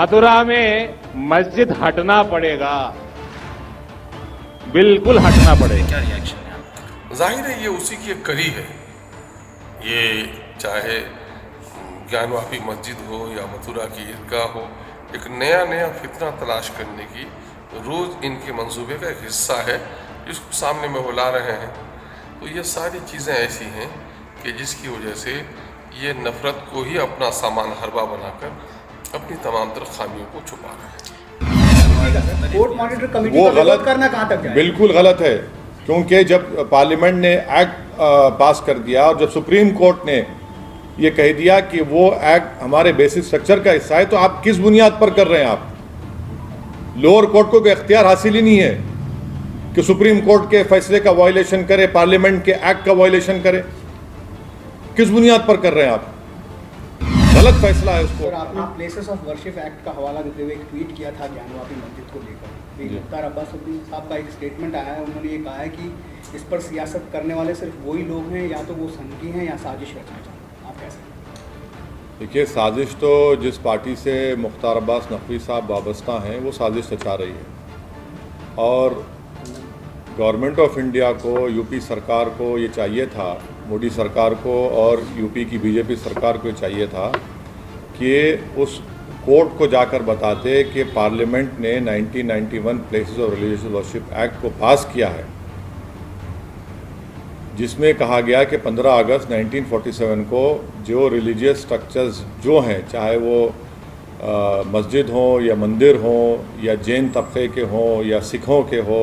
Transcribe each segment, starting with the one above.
मथुरा में मस्जिद हटना पड़ेगा, बिल्कुल हटना पड़ेगा। क्या रिएक्शन है आपका? जाहिर है ये उसी की एक कड़ी है। ये चाहे ज्ञानवापी मस्जिद हो या मथुरा की ईदगाह हो, एक नया नया फितना तलाश करने की रोज़ इनके मंसूबे का एक हिस्सा है, जिसको सामने में वो ला रहे हैं। तो ये सारी चीज़ें ऐसी हैं कि जिसकी वजह से ये नफ़रत को ही अपना सामान हरबा बनाकर अपनी तमाम तर खामियों को छुपा रहे हैं। कोर्ट मॉनिटर कमेटी वो को विरोध गलत करना कहाँ तक जाए? बिल्कुल गलत है, क्योंकि जब पार्लियामेंट ने एक्ट पास कर दिया और जब सुप्रीम कोर्ट ने ये कह दिया कि वो एक्ट हमारे बेसिक स्ट्रक्चर का हिस्सा है, तो आप किस बुनियाद पर कर रहे हैं? आप लोअर कोर्ट को कोई इख्तियार हासिल ही नहीं है कि सुप्रीम कोर्ट के फैसले का वायलेशन करे, पार्लियामेंट के एक्ट का वायलेशन करे। किस बुनियाद पर कर रहे हैं आप? गलत फैसला है उसको। सर, आपने प्लेसेस ऑफ वर्शिप एक्ट का हवाला देते हुए एक ट्वीट किया था ज्ञानवापी मस्जिद को लेकर। मुख्तार अब्बास नकवी साहब का एक स्टेटमेंट आया है, उन्होंने ये कहा है कि इस पर सियासत करने वाले सिर्फ वही लोग हैं, या तो वो संघी हैं या साजिश रचना चाहते हैं। आप कैसे? देखिए, साजिश तो जिस पार्टी से मुख्तार अब्बास नकवी साहब वाबस्ता हैं वो साजिश रचा रही है, और गवर्नमेंट ऑफ इंडिया को, यूपी सरकार को ये चाहिए था, मोदी सरकार को और यूपी की बीजेपी सरकार को ये चाहिए था कि उस कोर्ट को जाकर बताते कि पार्लियामेंट ने 1991 places of religious worship act को पास किया है, जिसमें कहा गया कि 15 अगस्त 1947 को जो रिलीजियस स्ट्रक्चर्स जो हैं, चाहे वो मस्जिद हों या मंदिर हों या जैन तबके के हों या सिखों के हो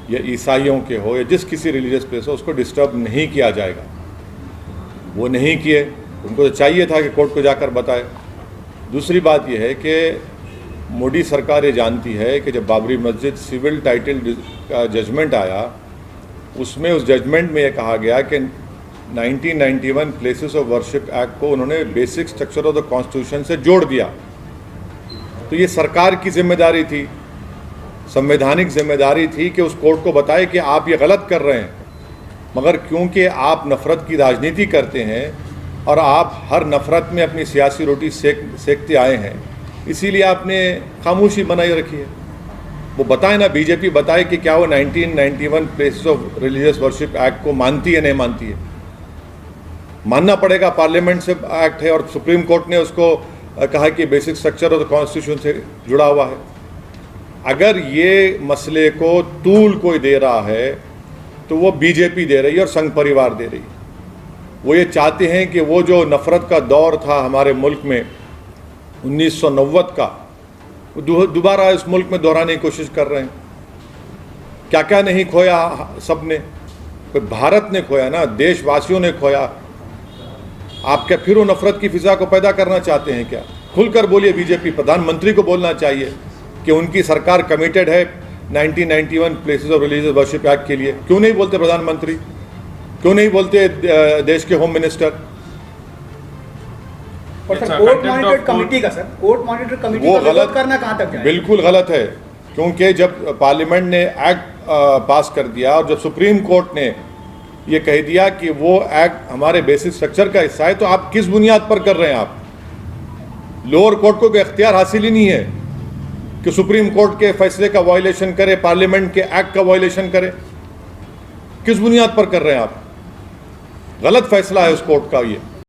या ईसाइयों के हो या जिस किसी रिलीजियस प्लेस हो, उसको डिस्टर्ब नहीं किया जाएगा। वो नहीं किए, उनको तो चाहिए था कि कोर्ट को जाकर बताए। दूसरी बात यह है कि मोदी सरकार ये जानती है कि जब बाबरी मस्जिद सिविल टाइटल का जजमेंट आया, उसमें उस जजमेंट में ये कहा गया कि 1991 प्लेसेस ऑफ वर्शिप एक्ट को उन्होंने basic structure of the constitution से जोड़ दिया। तो ये सरकार की जिम्मेदारी थी, संवैधानिक जिम्मेदारी थी कि उस कोर्ट को बताए कि आप ये गलत कर रहे हैं, मगर क्योंकि आप नफ़रत की राजनीति करते हैं और आप हर नफ़रत में अपनी सियासी रोटी सेकते आए हैं, इसीलिए आपने खामोशी बनाई रखी है। वो बताए ना, बीजेपी बताए कि क्या वो 1991 places of religious worship act को मानती है, नहीं मानती है। मानना पड़ेगा, पार्लियामेंट से एक्ट है और सुप्रीम कोर्ट ने उसको कहा कि basic structure of the constitution से जुड़ा हुआ है। अगर ये मसले को तूल कोई दे रहा है तो वो बीजेपी दे रही है और संघ परिवार दे रही है। वो ये चाहते हैं कि वो जो नफ़रत का दौर था हमारे मुल्क में 1990 का, दोबारा इस मुल्क में दोहराने की कोशिश कर रहे हैं। क्या क्या नहीं खोया सब ने, कोई भारत ने खोया ना, देशवासियों ने खोया। आप क्या फिर वो नफ़रत की फिजा को पैदा करना चाहते हैं? क्या खुलकर बोलिए। बीजेपी प्रधानमंत्री को बोलना चाहिए कि उनकी सरकार कमिटेड है 1991 places of religious worship act के लिए। क्यों नहीं बोलते प्रधानमंत्री? क्यों नहीं बोलते देश के होम मिनिस्टर? और सर, कोर्ट मॉनिटर कमेटी का, सर, कोर्ट मॉनिटर कमेटी वो का विरोध गलत करना कहाँ तक जाए? बिल्कुल गलत है, क्योंकि जब पार्लियामेंट ने एक्ट पास कर दिया और जब सुप्रीम कोर्ट ने ये कह दिया कि वो एक्ट हमारे बेसिक स्ट्रक्चर का हिस्सा है, तो आप किस बुनियाद पर कर रहे हैं? आप लोअर कोर्ट को कोई इख्तियार हासिल ही नहीं है कि सुप्रीम कोर्ट के फैसले का वायलेशन करे, पार्लियामेंट के एक्ट का वायलेशन करे। किस बुनियाद पर कर रहे हैं आप? गलत फैसला है उस कोर्ट का ये।